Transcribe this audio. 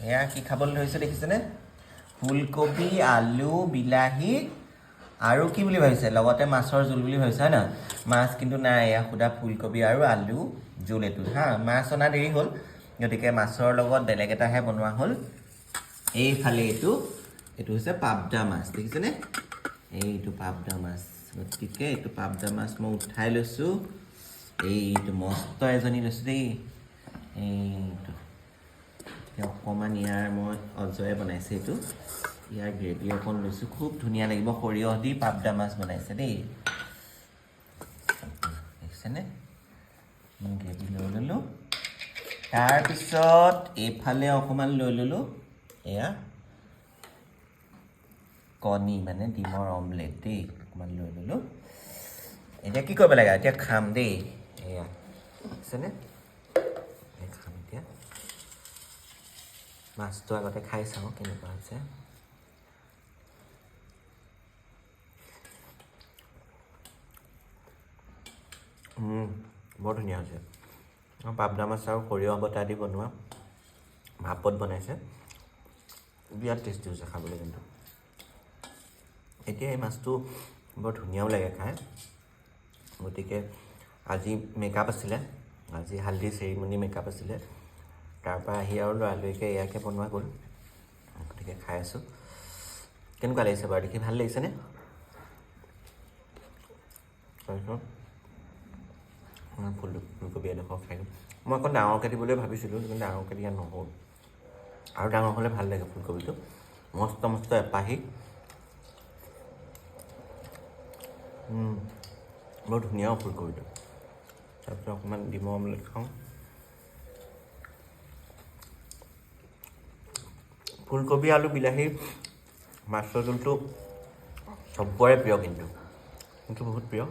এয়া কি খাবলৈ ধৰিছে দেখিছেনে ফুলকবি আলু বিলাহী আৰু কি বুলি ভাবিছে লগতে মাছৰ জোল বুলি ভাবিছে হয় নহয় মাছ কিন্তু নাই এয়া সুদা ফুলকবি আৰু আলু জোল এইটো হা মাছ অনা দেৰি হ'ল গতিকে মাছৰ লগত বেলেগ এটাহে বনোৱা হ'ল এইফালে এইটো হৈছে পাবদা মাছ দেখিছেনে এইটো পাবদা মাছ গতিকে এইটো পাবদা মাছ মই উঠাই লৈছোঁ এইটো মস্ত এজনী লৈছোঁ দেই এইটো অকণমান ইয়াৰ মই অজয়ে বনাইছে এইটো ইয়াৰ গ্ৰেভি অকণ লৈছোঁ খুব ধুনীয়া লাগিব সৰিয়হ দি পাবদা মাছ বনাইছে দেই দেখিছেনে গ্ৰেভি লৈ ল'লোঁ তাৰপিছত এইফালে অকণমান লৈ ল'লোঁ এয়া কণী মানে ডিমৰ অমলেট দেই অকণমান লৈ ল'লোঁ এতিয়া কি কৰিব লাগে এতিয়া খাম দেই এয়া দেখিছেনে খাম এতিয়া মাছটো আগতে খাই চাওঁ কেনেকুৱা হৈছে বৰ ধুনীয়া হৈছে পাবদা মাছ আৰু সৰিয়হ বটা দি বনোৱা ভাপত বনাইছে বিৰাট টেষ্টি হৈছে খাবলৈ কিন্তু এতিয়া এই মাছটো বৰ ধুনীয়াও লাগে খাই গতিকে আজি মেকআপ আছিলে আজি হালধি চেৰিমনি মেকআপ আছিলে তাৰপৰা আহি আৰু লৰালৰিকৈ ইয়াকে বনোৱা গ'ল গতিকে খাই আছোঁ কেনেকুৱা লাগিছে বাৰু দেখি ভাল লাগিছেনে তাৰপিছত ফুলকবি এডোখৰ খাই মই অকণ ডাঙৰকৈ দিবলৈ ভাবিছিলোঁ কিন্তু ডাঙৰকৈ দিয়া নহ'ল আৰু ডাঙৰ হ'লে ভাল লাগে ফুলকবিটো মস্ত মস্ত এপাহি বৰ ধুনীয়াও ফুলকবিটো তাৰপিছত অকণমান ডিমৰ অমলেট খাওঁ ফুলকবি আলু বিলাহী মাছৰ জোলটো চবৰে প্ৰিয় কিন্তু বহুত প্ৰিয়